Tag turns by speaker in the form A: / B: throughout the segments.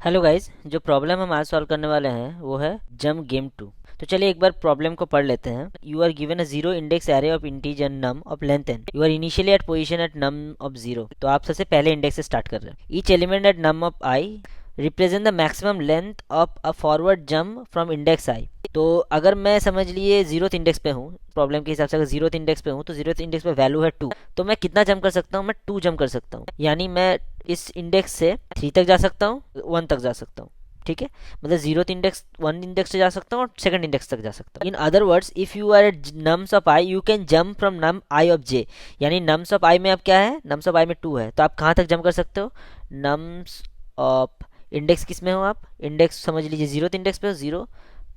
A: Hello guys, जो problem हम आज सॉल्व करने वाले हैं वो है जम गेम 2। तो चलिए एक बार प्रॉब्लम को पढ़ लेते हैं। You are given a zero index array of integer num of length n. You are initially at position at num of zero. तो आप सबसे पहले इंडेक्स से स्टार्ट कर रहे हैं। Each element at num of i represent the maximum length of a forward jump from index i. तो अगर मैं समझ लिए जीरोथ इंडेक्स पे हूँ, प्रॉब्लम के हिसाब से अगर जीरोथ इंडेक्स पे हूँ तो जीरोथ इंडेक्स पे वैल्यू है 2। तो मैं कितना जंप कर सकता हूँ? मैं 2 जंप कर सकता हूँ। यानी मैं इस इंडेक्स से 3 तक जा सकता हूँ, 1 तक जा सकता हूँ। ठीक है, मतलब जीरोथ इंडेक्स 1 इंडेक्स से जा सकता हूँ और सेकंड इंडेक्स तक जा सकता हूँ। In other words, if you are at nums of i you can jump from num i of j. यानी नम्स ऑफ आई में अब क्या है? नम्स ऑफ आई में 2 है, तो आप कहाँ तक जंप कर सकते हो? नम्स ऑफ इंडेक्स किस में हो आप? इंडेक्स समझ लीजिए जीरोथ इंडेक्स पे हो, 0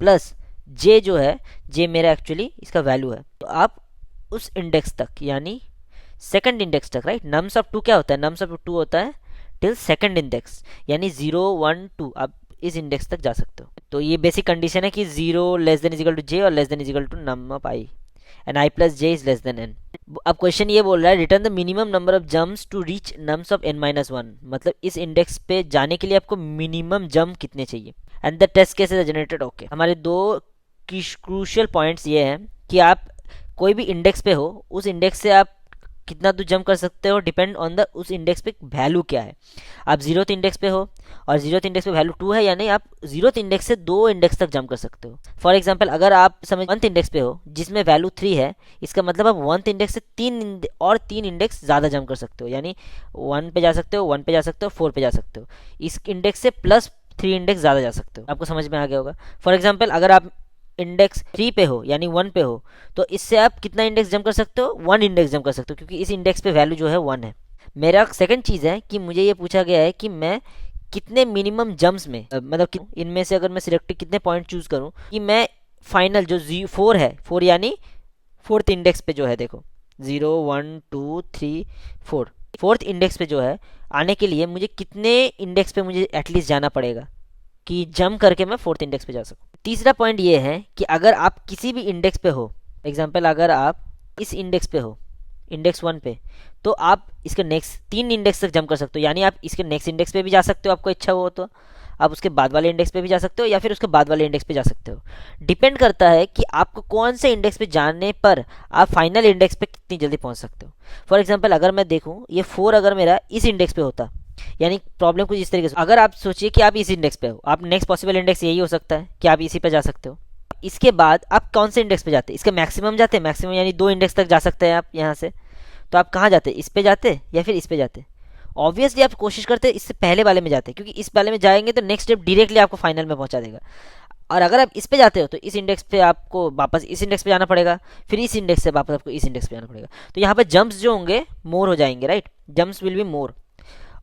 A: प्लस जे जो है, जे मेरा एक्चुअली इसका वैल्यू है। तो आप उस इंडेक्स तक यानी सेकंड इंडेक्स तक, राइट। नम्स ऑफ 2 क्या होता है? नम्स ऑफ 2 होता है टिल सेकंड इंडेक्स, यानी 0 1 2 आप इस इंडेक्स तक जा सकते हो। तो ये बेसिक कंडीशन है कि 0 less than equal to j और less than equal to num of i and i plus j is less than n. अब क्वेश्चन ये बोल रहा है return the minimum number of jumps to reach nums of n-1। मतलब इस index पे जाने के लिए आपको मिनिमम जंप कितने चाहिए and the test case is generated. Okay, हमारे दो क्रूशियल पॉइंट्स ये हैं कि आप कोई भी इंडेक्स पे हो, उस इंडेक्स से आप कितना दूर जंप कर सकते हो डिपेंड ऑन द उस इंडेक्स पे वैल्यू क्या है। आप जीरोथ इंडेक्स पे हो और जीरोथ इंडेक्स पे वैल्यू 2 है, यानी आप जीरोथ इंडेक्स से 2 इंडेक्स तक जंप कर सकते हो। फॉर एग्जांपल, अगर आप समझ 1th इंडेक्स पे हो जिसमें वैल्यू 3 है, इसका मतलब आप 1th इंडेक्स से 3 इंडेक्स ज़्यादा जंप कर सकते हो। यानी 1 पे जा सकते हो, 1 पे जा सकते हो, 4 पे जा सकते हो। इस इंडेक्स से प्लस 3 इंडेक्स ज़्यादा जा सकते हो। आपको समझ में आ गया होगा। फॉर एग्जाम्पल, अगर आप इंडेक्स 3 पे हो यानी 1 पे हो, तो इससे आप कितना इंडेक्स जंप कर सकते हो? 1 इंडेक्स जंप कर सकते हो, क्योंकि इस इंडेक्स पे वैल्यू जो है 1 है। मेरा सेकंड चीज़ है कि मुझे ये पूछा गया है कि मैं कितने मिनिमम जंप्स में मतलब इनमें से अगर मैं सिलेक्ट कितने पॉइंट चूज करूं कि मैं फाइनल जो 4 है, 4 यानी 4th इंडेक्स पे जो है, देखो 0 1 2 3 4, 4th इंडेक्स पे जो है आने के लिए मुझे कितने इंडेक्स पे मुझे एटलीस्ट जाना पड़ेगा कि जंप करके मैं 4th इंडेक्स पे जा सकूं। तीसरा पॉइंट ये है कि अगर आप किसी भी इंडेक्स पे हो, एग्जाम्पल अगर आप इस इंडेक्स पे हो, इंडेक्स 1 पे, तो आप इसके नेक्स्ट 3 इंडेक्स तक जंप कर सकते हो। यानी आप इसके नेक्स्ट इंडेक्स पे भी जा सकते हो, आपको इच्छा हो तो आप उसके बाद वाले इंडेक्स पे भी जा सकते हो, या फिर उसके बाद वाले इंडेक्स पे जा सकते हो। डिपेंड करता है कि आपको कौन से इंडेक्स पे जाने पर आप फाइनल इंडेक्स पे कितनी जल्दी पहुंच सकते हो। फॉर एग्जाम्पल, अगर मैं देखूँ ये 4 अगर मेरा इस इंडेक्स पे होता, यानी प्रॉब्लम कुछ इस तरीके से, अगर आप सोचिए कि आप इस इंडेक्स पे हो, आप नेक्स्ट पॉसिबल इंडेक्स यही हो सकता है कि आप इसी पे जा सकते हो। इसके बाद आप कौन से इंडेक्स पे जाते हैं? इसके मैक्सिमम जाते हैं, मैक्सिमम यानी 2 इंडेक्स तक जा सकते हैं आप यहाँ से। तो आप कहाँ जाते? इस पे जाते या फिर इस पे जाते? ऑब्वियसली आप कोशिश करते इससे पहले वाले में जाते, क्योंकि इस वाले में जाएंगे तो नेक्स्ट स्टेप डायरेक्टली आपको फाइनल में पहुंचा देगा। और अगर आप इस पे जाते हो तो इस इंडेक्स पे आपको वापस इस इंडेक्स पे जाना पड़ेगा, फिर इस इंडेक्स से वापस आपको इस इंडेक्स पे जाना पड़ेगा। तो यहाँ पे जंप्स जो होंगे मोर हो जाएंगे, right. Jumps will be more.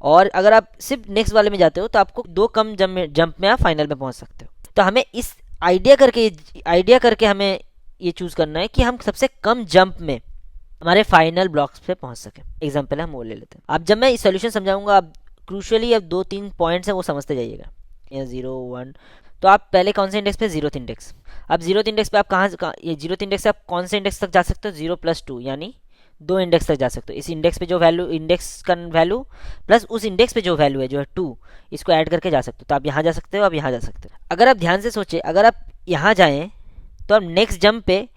A: और अगर आप सिर्फ नेक्स्ट वाले में जाते हो तो आपको 2 कम जंप में आप फाइनल में पहुंच सकते हो। तो हमें इस आइडिया करके हमें ये चूज करना है कि हम सबसे कम जंप में हमारे फाइनल ब्लॉक्स पे पहुंच सके। एग्जाम्पल हम वो ले लेते हैं। अब जब मैं इस सोल्यूशन समझाऊंगा, आप क्रूशली अब 2-3 पॉइंट्स हैं वो समझते जाइएगा। या 0 1, तो आप पहले कौन से इंडेक्स पे? Zeroth index. अब जीरोथ इंडेक्स पे आप ये जीरोथ इंडेक्स से आप कौन से इंडेक्स तक जा सकते हो? 0 + 2 यानी 2 इंडेक्स तक जा सकते हो। इस इंडेक्स पे जो वैल्यू, इंडेक्स का वैल्यू प्लस उस इंडेक्स पे जो वैल्यू है जो है 2, इसको ऐड करके जा सकते हो। तो आप यहाँ जा सकते हो, आप यहाँ जा सकते हो। अगर आप ध्यान से सोचे, अगर आप यहाँ जाएँ तो आप नेक्स्ट जंप पे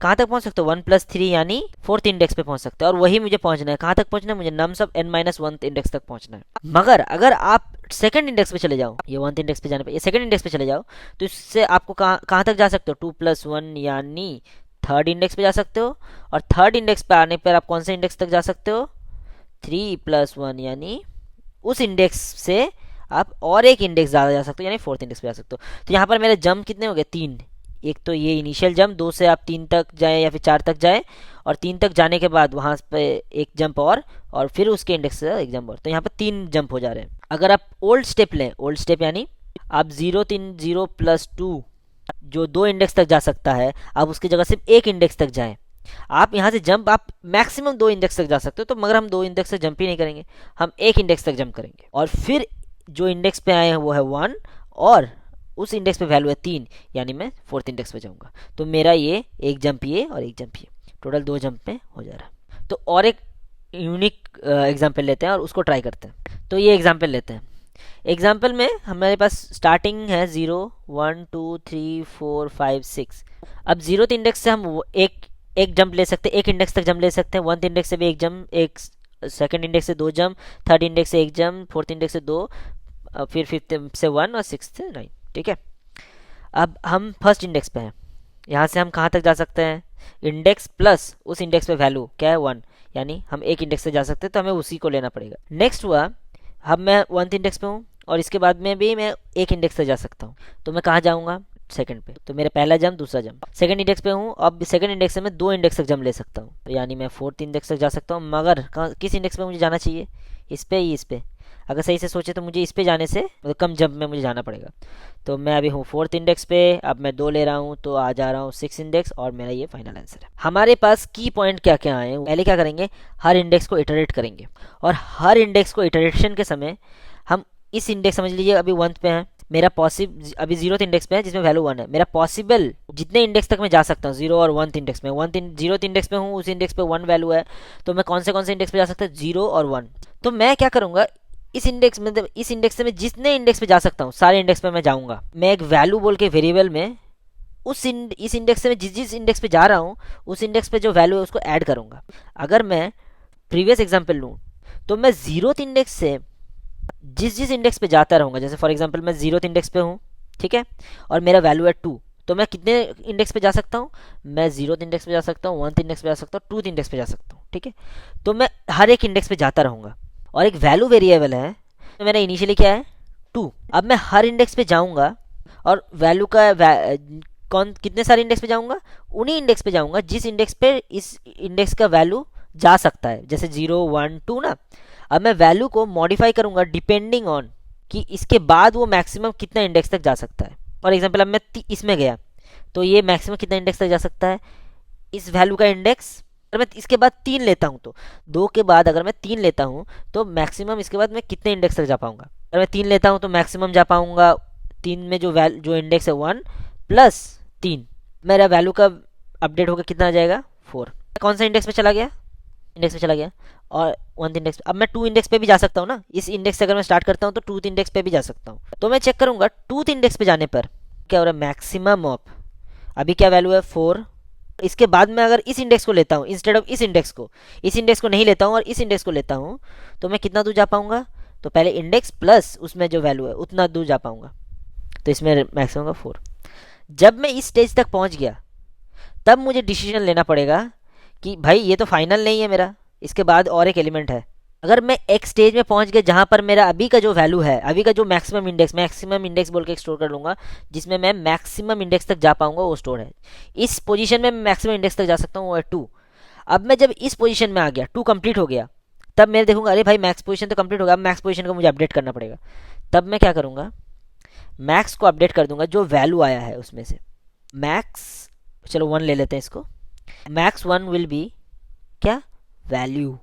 A: कहाँ तक पहुंच सकते हो? 1 + 3 यानी 4th इंडेक्स पे पहुंच सकते हो। और वही मुझे पहुंचना है, कहाँ तक पहुंचना है मुझे? नम्स ऑफ n-1 इंडेक्स तक पहुंचना है। मगर अगर आप सेकंड इंडेक्स पे चले जाओ, ये 1th इंडेक्स पे जाने पे ये सेकंड इंडेक्स पे चले जाओ, तो इससे आपको कहाँ तक जा सकते हो? 2 + 1 यानी 3rd इंडेक्स पे जा सकते हो। और 3rd इंडेक्स पे आने पर आप कौन से इंडेक्स तक जा सकते हो? 3 + 1 यानी उस इंडेक्स से आप और एक इंडेक्स ज़्यादा जा सकते हो, यानी 4th इंडेक्स पे जा सकते हो। तो यहाँ पर मेरे जंप कितने हो गए? 3। एक तो ये इनिशियल जंप, 2 से आप 3 तक जाएं या फिर 4 तक जाएं, और 3 तक जाने के बाद वहाँ पे एक जंप और फिर उसके इंडेक्स से एक जंप और। तो यहाँ पर 3 जंप हो जा रहे हैं। अगर आप ओल्ड स्टेप लें, ओल्ड स्टेप यानी आप 0 3 0 + 2 जो 2 इंडेक्स तक जा सकता है, आप उसकी जगह सिर्फ एक इंडेक्स तक जाएं। आप यहाँ से जंप आप मैक्सिमम 2 इंडेक्स तक जा सकते हो, तो मगर हम 2 इंडेक्स तक जंप ही नहीं करेंगे, हम एक इंडेक्स तक जंप करेंगे। और फिर जो इंडेक्स पे आए हैं वो है 1, और उस इंडेक्स पे वैल्यू है 3, यानी मैं 4th इंडेक्स पे जाऊंगा। तो मेरा ये एक जंप ये और एक जंप ये, टोटल 2 जंप में हो जा रहा है। तो और एक यूनिक एग्जाम्पल लेते हैं और उसको ट्राई करते हैं। तो ये एग्जाम्पल लेते हैं। एग्जाम्पल में हमारे पास स्टार्टिंग है 0 1 2 3 4 5 6। अब जीरोथ इंडेक्स से हम एक जंप ले सकते हैं, एक इंडेक्स तक जंप ले सकते हैं। वन इंडेक्स से भी एक जंप, एक सेकंड इंडेक्स से दो जंप, थर्ड इंडेक्स से एक जंप, फोर्थ इंडेक्स से दो, फिर फिफ्थ से वन और सिक्स से नाइन। ठीक है, अब हम फर्स्ट इंडेक्स पे हैं। यहाँ से हम कहाँ तक जा सकते हैं? इंडेक्स प्लस उस इंडेक्स पे वैल्यू क्या है? वन, यानी हम एक इंडेक्स से जा सकते हैं, तो हमें उसी को लेना पड़ेगा। नेक्स्ट हुआ, अब मैं वन इंडेक्स पे हूँ और इसके बाद में भी मैं एक इंडेक्स से जा सकता हूँ, तो मैं कहाँ जाऊँगा? सेकंड पे। तो मेरा पहला जंप, दूसरा जंप। सेकंड इंडेक्स पे हूँ, अब सेकंड इंडेक्स से मैं दो इंडेक्स तक जंप ले सकता हूँ, तो यानी मैं फोर्थ इंडेक्स तक जा सकता हूँ। मगर किस इंडेक्स पे मुझे जाना चाहिए? इस पे, इस पे। अगर सही से सोचे तो मुझे इस पे जाने से मतलब कम जंप में मुझे जाना पड़ेगा। तो मैं अभी हूँ फोर्थ इंडेक्स पे, अब मैं दो ले रहा हूँ तो आ जा रहा हूँ सिक्स इंडेक्स, और मेरा ये फाइनल आंसर है। हमारे पास की पॉइंट क्या क्या आए? पहले क्या करेंगे? हर इंडेक्स को इटरेट करेंगे, और हर इंडेक्स को इटरेशन के समय हम इस इंडेक्स, समझ लीजिए अभी वन पे है मेरा, अभी जीरोथ इंडेक्स पे है जिसमें वैल्यू वन है। मेरा पॉसिबल जितने इंडेक्स तक मैं जा सकता हूँ, जीरो और वन इंडेक्स में, जीरोथ इंडेक्स पे हूँ, उस इंडेक्स पे वन वैल्यू है, तो मैं कौन से इंडेक्स पे जा सकता हूँ? जीरो और वन। तो मैं क्या करूँगा, इस इंडेक्स में, इस इंडेक्स से मैं जितने इंडेक्स पे जा सकता हूँ सारे इंडेक्स पे मैं जाऊँगा। मैं एक वैल्यू बोल के वेरिएबल में इस इंडेक्स से मैं जिस इंडेक्स पे जा रहा हूँ उस इंडेक्स पे जो वैल्यू है उसको ऐड करूँगा। अगर मैं प्रीवियस एग्जाम्पल लूँ तो मैं जीरोथ इंडेक्स से जिस इंडेक्स पे जाता रहूँगा, जैसे फॉर एग्जांपल मैं जीरोथ इंडेक्स पे हूँ, ठीक है, और मेरा वैल्यू है टू, तो मैं कितने इंडेक्स पे जा सकता हूँ? मैं जीरोथ इंडेक्स पे जा सकता हूँ, वन इंडेक्स पे जा सकता हूँ, टू इंडेक्स पे जा सकता हूँ। ठीक है, तो मैं हर एक इंडेक्स पे जाता रहूँगा, और एक वैल्यू वेरिएबल है, तो मेरा इनिशियली क्या है? टू। अब मैं हर इंडेक्स पे जाऊँगा और वैल्यू का कितने सारे इंडेक्स पे जाऊँगा? उन्हीं इंडेक्स पे जाऊँगा जिस इंडेक्स पे इस इंडेक्स का वैल्यू जा सकता है, जैसे जीरो वन टू ना। अब मैं वैल्यू को मॉडिफाई करूंगा डिपेंडिंग ऑन कि इसके बाद वो मैक्सिमम कितना इंडेक्स तक जा सकता है। फॉर एग्जांपल अब मैं इसमें गया तो ये मैक्सिमम कितना इंडेक्स तक जा सकता है? इस वैल्यू का इंडेक्स, अगर मैं इसके बाद तीन लेता हूँ, तो दो के बाद अगर मैं तीन लेता हूँ तो मैक्सिमम इसके बाद मैं कितने इंडेक्स तक जा पाऊंगा? अगर मैं तीन लेता हूँ तो मैक्सिमम जा पाऊंगा तीन में जो इंडेक्स है वन प्लस तीन, मेरा वैल्यू का अपडेट होकर कितना आ जाएगा? फोर। कौन सा इंडेक्स पे चला गया? इंडेक्स पे चला गया। और वन इंडेक्स, अब मैं टू इंडेक्स पे भी जा सकता हूँ ना, इस इंडेक्स से अगर मैं स्टार्ट करता हूँ तो टू इंडेक्स पे भी जा सकता हूँ। तो मैं चेक करूंगा टू इंडेक्स पे जाने पर क्या हो रहा है? मैक्सिमम ऑफ, अभी क्या वैल्यू है? फोर। इसके बाद मैं अगर इस इंडेक्स को लेता हूँ इंस्टेड ऑफ इस इंडेक्स को नहीं लेता हूँ और इस इंडेक्स को लेता हूँ, तो मैं कितना दूर जा पाऊंगा? तो पहले इंडेक्स प्लस उसमें जो वैल्यू है उतना दूर जा पाऊंगा, तो इसमें मैक्सिमम का फोर। जब मैं इस स्टेज तक पहुंच गया तब मुझे डिसीजन लेना पड़ेगा कि भाई ये तो फाइनल नहीं है मेरा, इसके बाद और एक एलिमेंट है। अगर मैं एक स्टेज में पहुंच गया जहां पर मेरा अभी का जो वैल्यू है, अभी का जो मैक्सिमम इंडेक्स बोल के स्टोर कर लूंगा, जिसमें मैं मैक्सिमम इंडेक्स तक जा पाऊंगा वो स्टोर है। इस पोजीशन में मैं मैक्सिमम इंडेक्स तक जा सकता हूँ, वो है टू। अब मैं जब इस पोजीशन में आ गया, टू कंप्लीट हो गया, तब मैं देखूंगा अरे भाई मैक्स पोजीशन तो कंप्लीट हो गया, अब मैक्स पोजीशन को मुझे अपडेट करना पड़ेगा। तब मैं क्या करूंगा? मैक्स को अपडेट कर दूंगा जो वैल्यू आया है उसमें से। मैक्स, चलो वन ले लेते हैं इसको। मैक्स वन विल बी क्या? वैल्यू।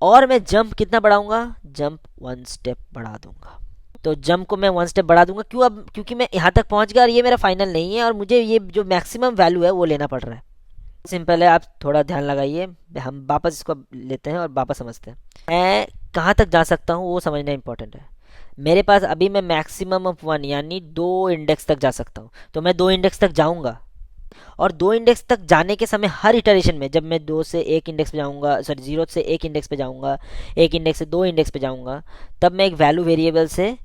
A: और मैं जंप कितना बढ़ाऊंगा? जंप वन स्टेप बढ़ा दूंगा। तो जंप को मैं वन स्टेप बढ़ा दूंगा, क्यों? अब क्योंकि मैं यहाँ तक पहुँच गया और ये मेरा फाइनल नहीं है, और मुझे ये जो मैक्सिमम वैल्यू है वो लेना पड़ रहा है। सिंपल है, आप थोड़ा ध्यान लगाइए। हम वापस इसको लेते हैं और वापस समझते हैं। मैं कहाँ तक जा सकता हूँ वो समझना इंपॉर्टेंट है। मेरे पास अभी मैं मैक्सिमम ऑफ वन यानी दो इंडेक्स तक जा सकता हूँ, तो मैं दो इंडेक्स तक जाऊँगा, और दो इंडेक्स तक जाने के समय हर इटरेशन में जब मैं दो से एक इंडेक्स पे जाऊंगा, सॉरी जीरो से एक इंडेक्स पे जाऊंगा, एक इंडेक्स से दो इंडेक्स पे जाऊंगा, तब मैं एक वैल्यू वेरिएबल से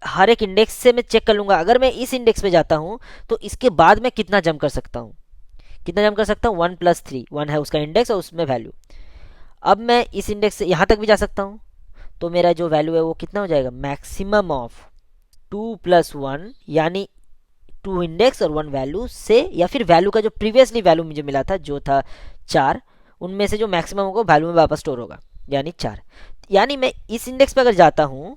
A: हर एक इंडेक्स से मैं चेक कर लूंगा अगर मैं इस इंडेक्स पे जाता हूँ तो इसके बाद मैं कितना जंप कर सकता हूँ। कितना जंप कर सकता हूँ? वन प्लस थ्री, वन है उसका इंडेक्स और उसमें वैल्यू। अब मैं इस इंडेक्स से यहाँ तक भी जा सकता हूँ, तो मेरा जो वैल्यू है वो कितना हो जाएगा? Maximum of two plus one, यानी टू इंडेक्स और वन वैल्यू से, या फिर वैल्यू का जो प्रीवियसली वैल्यू मुझे मिला था जो था चार, उनमें से जो मैक्सिमम होगा वैल्यू में वापस स्टोर होगा, यानी चार। यानी मैं इस इंडेक्स पे अगर जाता हूँ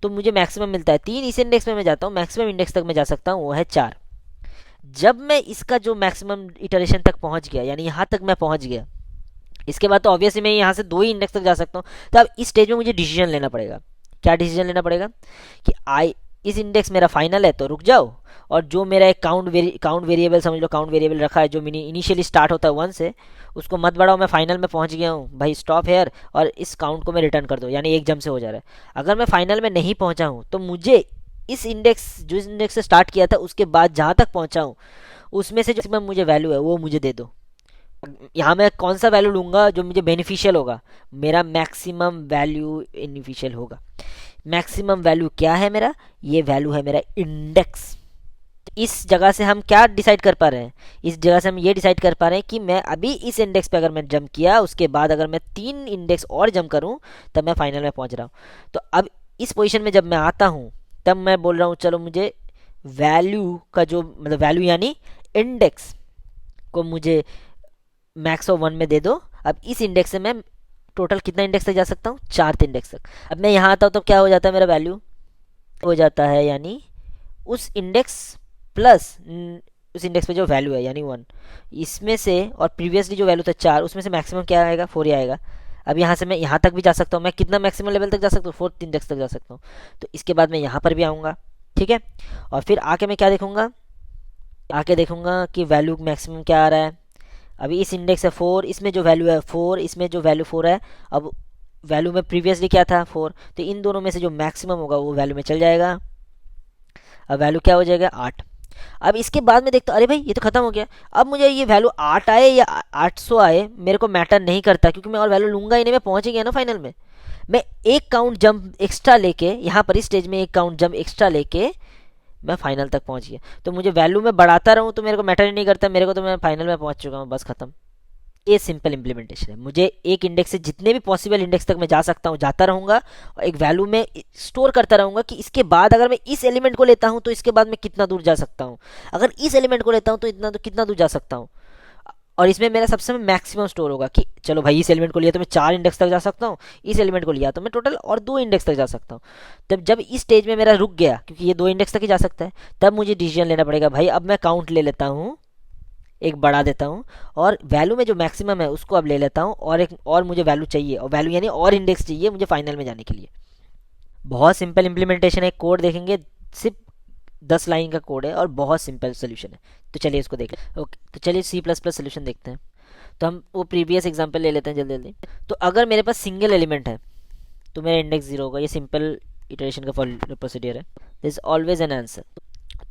A: तो मुझे मैक्सिमम मिलता है तीन, इस इंडेक्स में मैं जाता हूँ मैक्सिमम इंडेक्स तक मैं जा सकता हूँ वो है चार। जब मैं इसका जो मैक्सिमम इटरेशन तक पहुँच गया, यानी यहाँ तक मैं पहुँच गया, इसके बाद तो ऑब्वियसली मैं यहाँ से दो ही इंडेक्स तक जा सकता हूँ। तो अब इस स्टेज में मुझे डिसीजन लेना पड़ेगा। क्या डिसीजन लेना पड़ेगा? कि इस इंडेक्स मेरा फाइनल है तो रुक जाओ, और जो मेरा एक काउंट वेरिएबल समझ लो, काउंट वेरिएबल रखा है जो मिनी इनिशियली स्टार्ट होता है 1 से, उसको मत बढ़ाओ, मैं फाइनल में पहुंच गया हूँ भाई, स्टॉप हेयर, और इस काउंट को मैं रिटर्न कर दो, यानी एक जंप से हो जा रहा है। अगर मैं फाइनल में नहीं पहुंचा हूँ तो मुझे इस इंडेक्स जो इस इंडेक्स से स्टार्ट किया था उसके बाद जहाँ तक पहुंचा हूँ उसमें से जो मुझे वैल्यू है वो मुझे दे दो। यहाँ मैं कौन सा वैल्यू लूँगा जो मुझे बेनिफिशियल होगा, मेरा मैक्सिमम वैल्यू बेनिफिशियल होगा। मैक्सिमम वैल्यू क्या है मेरा, ये वैल्यू है मेरा इंडेक्स। इस जगह से हम क्या डिसाइड कर पा रहे हैं, इस जगह से हम ये डिसाइड कर पा रहे हैं कि मैं अभी इस इंडेक्स पे अगर मैं जंप किया उसके बाद अगर मैं 3 इंडेक्स और जंप करूं तब मैं फाइनल में पहुंच रहा हूं। तो अब इस पोजीशन में जब मैं आता हूं तब मैं बोल रहा हूं चलो मुझे वैल्यू का जो मतलब वैल्यू यानी इंडेक्स को मुझे मैक्स ऑफ 1 में दे दो। अब इस इंडेक्स से मैं टोटल कितना इंडेक्स तक जा सकता हूँ, 4 इंडेक्स तक। अब मैं यहाँ आता हूँ तो क्या हो जाता है, मेरा वैल्यू हो जाता है यानी उस इंडेक्स प्लस उस इंडेक्स पे जो वैल्यू है यानी 1, इसमें से और प्रीवियसली जो वैल्यू था 4 उसमें से मैक्सिमम क्या आएगा, 4 ही आएगा। अब यहाँ से मैं यहाँ तक भी जा सकता हूँ, मैं कितना मैक्सिमम लेवल तक जा सकता हूँ, 4th इंडेक्स तक जा सकता हूँ। तो इसके बाद मैं यहाँ पर भी आऊँगा, ठीक है, और फिर आके मैं क्या देखूँगा, आके देखूँगा कि वैल्यू मैक्सिमम क्या आ रहा है। अभी इस इंडेक्स है 4, इसमें जो वैल्यू है 4, इसमें जो वैल्यू 4 है, अब वैल्यू में प्रीवियसली क्या था 4, तो इन दोनों में से जो मैक्सिमम होगा वो वैल्यू में चल जाएगा। अब वैल्यू क्या हो जाएगा 8। अब इसके बाद में देखता हूँ अरे भाई ये तो खत्म हो गया, अब मुझे ये वैल्यू 8 आए या 800 आए मेरे को मैटर नहीं करता, क्योंकि मैं और वैल्यू लूंगा ही नहीं, मैं पहुंच ही गया ना फाइनल में। मैं एक काउंट जंप एक्स्ट्रा लेके यहाँ पर इस स्टेज में एक काउंट जंप एक्स्ट्रा लेके मैं फाइनल तक पहुंच गया। तो मुझे वैल्यू में बढ़ाता रहूँ तो मेरे को मैटर ही नहीं करता, मेरे को तो मैं फाइनल में पहुंच चुका हूँ, बस खत्म। ये सिंपल इंप्लीमेंटेशन है। मुझे एक इंडेक्स से जितने भी पॉसिबल इंडेक्स तक मैं जा सकता हूँ जाता रहूँगा, और एक वैल्यू में स्टोर करता रहूँगा कि इसके बाद अगर मैं इस एलिमेंट को लेता हूँ तो इसके बाद मैं कितना दूर जा सकता हूँ, अगर इस एलिमेंट को लेता हूँ तो इतना तो कितना दूर जा सकता हूँ। और इसमें मेरा सबसे मैक्सिमम स्टोर होगा कि चलो भाई इस एलिमेंट को लिया तो मैं 4 इंडेक्स तक जा सकता हूँ, इस एलिमेंट को लिया तो मैं टोटल और 2 इंडेक्स तक जा सकता हूँ। तब जब इस स्टेज में मेरा रुक गया क्योंकि ये 2 इंडेक्स तक ही जा सकता है, तब मुझे डिसीजन लेना पड़ेगा भाई अब मैं काउंट ले लेता हूँ, एक बढ़ा देता हूँ, और वैल्यू में जो मैक्सिमम है उसको अब ले लेता हूँ, और एक और मुझे वैल्यू चाहिए, और वैल्यू यानी और इंडेक्स चाहिए मुझे फाइनल में जाने के लिए। बहुत सिंपल इंप्लीमेंटेशन है, कोड देखेंगे सिर्फ 10 लाइन का कोड है और बहुत सिंपल सोल्यूशन है। तो चलिए इसको देख लें। ओके, तो चलिए C++ सोल्यूशन देखते हैं। तो हम वो प्रीवियस एग्जाम्पल ले लेते हैं जल्दी जल्दी। तो अगर मेरे पास सिंगल एलिमेंट है तो मेरा इंडेक्स 0 होगा, ये सिंपल इटरेशन का प्रोसीडियर है, this is always an answer.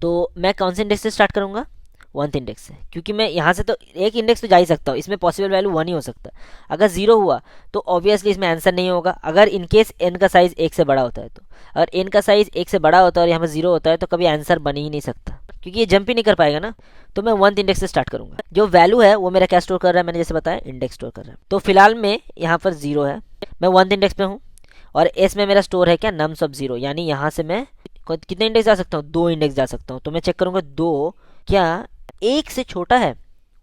A: तो मैं कौन से इंडेक्स से स्टार्ट करूँगा, 1th इंडेक्स से, क्योंकि मैं यहाँ से तो एक इंडेक्स तो जा ही सकता हूँ, इसमें पॉसिबल वैल्यू 1 ही हो सकता है। अगर 0 हुआ तो ऑब्वियसली इसमें आंसर नहीं होगा, अगर इनकेस n का साइज 1 से बड़ा होता है तो। अगर n का साइज 1 से बड़ा होता है और यहाँ पर 0 होता है तो कभी आंसर बन ही नहीं सकता, क्योंकि ये जंप ही नहीं कर पाएगा ना। तो मैं 1th इंडेक्स से स्टार्ट करूँगा। जो वैल्यू है वो मेरा क्या स्टोर कर रहा है, मैंने जैसे बताया इंडेक्स स्टोर कर रहा है। तो फिलहाल में यहाँ पर 0 है, मैं 1th इंडेक्स पे हूँ, और s में मेरा स्टोर है क्या, नम्स ऑफ 0, यानी यहाँ से मैं कितने इंडेक्स जा सकता हूँ, 2 इंडेक्स जा सकता हूँ। तो मैं चेक करूँगा 2 क्या 1 से छोटा है,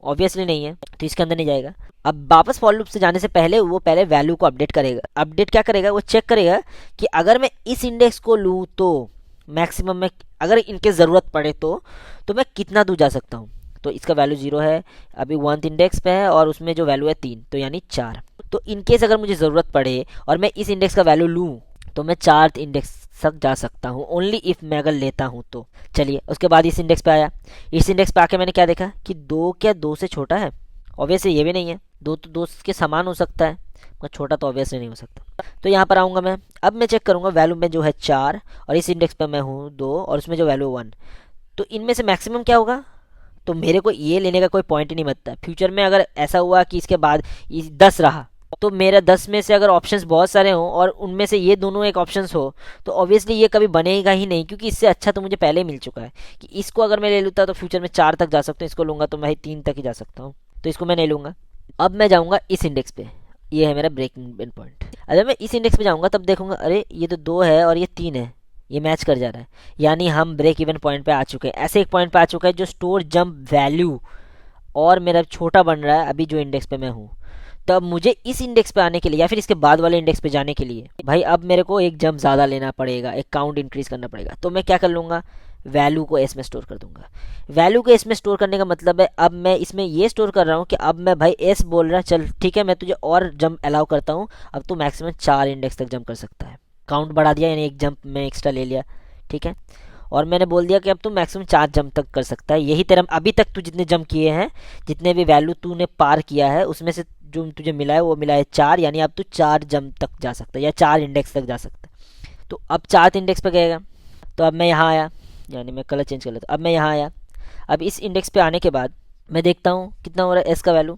A: ऑब्वियसली नहीं है, तो इसके अंदर नहीं जाएगा। अब वापस फॉर लूप से जाने से पहले वो पहले वैल्यू को अपडेट करेगा। अपडेट क्या करेगा, वो चेक करेगा कि अगर मैं इस इंडेक्स को लूँ तो मैक्सिमम में, अगर इनके ज़रूरत पड़े तो मैं कितना दूर जा सकता हूँ। तो इसका वैल्यू 0 है, अभी 1th इंडेक्स पे है, और उसमें जो वैल्यू है 3, तो यानी 4। तो इनकेस अगर मुझे ज़रूरत पड़े और मैं इस इंडेक्स का वैल्यू लूँ तो मैं 4th इंडेक्स तक जा सकता हूँ, ओनली इफ़ मैं अगर लेता हूँ तो। चलिए उसके बाद इस इंडेक्स पे आया, इस इंडेक्स पे आके मैंने क्या देखा कि 2 क्या 2 से छोटा है, ऑब्वियसली ये भी नहीं है, 2 तो 2 के समान हो सकता है, पर छोटा तो ऑब्वियसली नहीं हो सकता। तो यहाँ पर आऊँगा मैं, अब मैं चेक करूँगा वैल्यू में जो है 4, और इस इंडेक्स पर मैं हूँ 2, और उसमें जो वैल्यू 1, तो इनमें से मैक्सिमम क्या होगा। तो मेरे को ये लेने का कोई पॉइंट ही नहीं बनता। फ्यूचर में अगर ऐसा हुआ कि इसके बाद 10 रहा, तो मेरा 10 में से अगर ऑप्शंस बहुत सारे हों और उनमें से ये दोनों एक ऑप्शंस हो, तो ऑब्वियसली ये कभी बनेगा ही नहीं, क्योंकि इससे अच्छा तो मुझे पहले ही मिल चुका है कि इसको अगर मैं ले लूँगा तो फ्यूचर में 4 तक जा सकता हूँ, इसको लूँगा तो मैं 3 तक ही जा सकता हूँ, तो इसको मैं नहीं लूँगा। अब मैं जाऊँगा इस इंडेक्स पे, ये है मेरा ब्रेकिंग पॉइंट। अगर मैं इस इंडेक्स पे जाऊँगा तब देखूँगा अरे ये तो 2 है और ये 3 है, ये मैच कर जा रहा है, यानी हम ब्रेक इवन पॉइंट पे आ चुके हैं। ऐसे एक पॉइंट पे आ चुका है जो स्टोर जंप वैल्यू और मेरा छोटा बन रहा है अभी जो इंडेक्स पे मैं हूँ। तो अब मुझे इस इंडेक्स पे आने के लिए या फिर इसके बाद वाले इंडेक्स पे जाने के लिए भाई अब मेरे को एक जंप ज़्यादा लेना पड़ेगा, एक काउंट इंक्रीज करना पड़ेगा। तो मैं क्या कर लूँगा, वैल्यू को एस में स्टोर कर दूंगा। वैल्यू को एस में स्टोर करने का मतलब है अब मैं इसमें ये स्टोर कर रहा हूँ कि अब मैं भाई एस बोल रहा, चल ठीक है मैं तुझे और जंप अलाउ करता हूँ, अब तो मैक्सिमम 4 इंडेक्स तक जंप कर सकता है। काउंट बढ़ा दिया यानी एक जंप में एक्स्ट्रा ले लिया, ठीक है। और मैंने बोल दिया कि अब तू मैक्सिमम 4 जंप तक कर सकता है। यही तेरा अभी तक तू जितने जंप किए हैं, जितने भी वैल्यू तूने पार किया है, उसमें से जो तुझे मिला है वो मिला है 4, यानी अब तू 4 जंप तक जा सकता है या 4 इंडेक्स तक जा सकता है। तो अब 4 इंडेक्स पे गएगा। तो अब मैं यहाँ आया, यानी मैं कलर चेंज कर लेता हूँ। अब मैं यहाँ आया। अब इस इंडेक्स पे आने के बाद मैं देखता हूँ कितना हो रहा है एस का वैल्यू।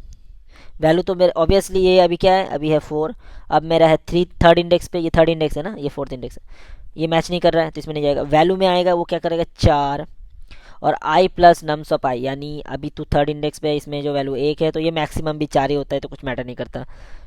A: वैल्यू तो मेरे ऑब्वियसली ये अभी क्या है, अभी है 4। अब मेरा है 3 थर्ड इंडेक्स पे, ये थर्ड इंडेक्स है ना, ये फोर्थ इंडेक्स है। ये मैच नहीं कर रहा है तो इसमें नहीं जाएगा। वैल्यू में आएगा वो क्या करेगा, 4 और आई प्लस नम्स ऑफ आई, यानी अभी तो थर्ड इंडेक्स पे इसमें जो वैल्यू 1 है तो ये मैक्सिमम भी 4 ही होता है, तो कुछ मैटर नहीं करता।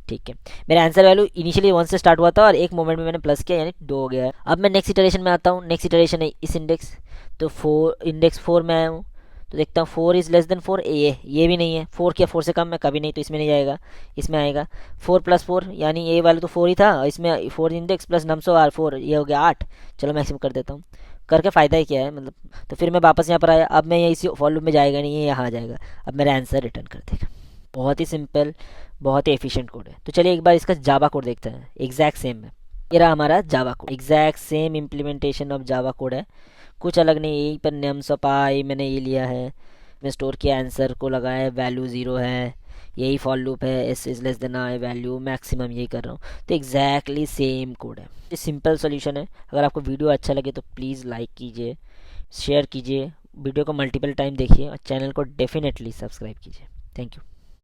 A: ठीक है, मेरा आंसर वैल्यू इनिशियली 1 से स्टार्ट हुआ था और एक मोमेंट में मैंने प्लस किया, यानी 2 हो गया है। अब मैं नेक्स्ट इटरेशन में आता हूँ। नेक्स्ट इटरेशन है इस इंडेक्स, तो 4 इंडेक्स 4 में आया हूँ। तो देखता हूँ 4 इज़ लेस देन 4, ये भी नहीं है। 4 क्या 4 से कम है, कभी नहीं, तो इसमें नहीं जाएगा। इसमें आएगा 4 प्लस 4, यानी ये वाला तो 4 ही था, इसमें 4 इंडेक्स प्लस नम्सो आर 4, ये हो गया 8। चलो मैक्सिमम कर देता हूँ। करके फ़ायदा ही क्या है मतलब। तो फिर मैं वापस यहाँ पर आया। अब मैं ये इसी फॉर लूप में जाएगा नहीं, ये यहाँ आ जाएगा। अब मेरा आंसर रिटर्न कर देगा। बहुत ही सिंपल, बहुत ही एफिशिएंट कोड है। तो चलिए एक बार इसका जावा कोड देखते हैं। एग्जैक्ट सेम है, ये रहा हमारा Java code. Exact same implementation of Java code है, कुछ अलग नहीं। यहीं पर नेम्स ऑफ आई मैंने ये लिया है, मैं स्टोर किया, आंसर को लगाया, वैल्यू 0 है। यही फॉर लूप है, s is less than i, value maximum, यही कर रहा हूँ। तो एग्जैक्टली सेम कोड है। ये सिंपल सोल्यूशन है। अगर आपको वीडियो अच्छा लगे तो प्लीज़ लाइक कीजिए, शेयर कीजिए, वीडियो को मल्टीपल टाइम देखिए और चैनल को डेफिनेटली सब्सक्राइब कीजिए। Thank you.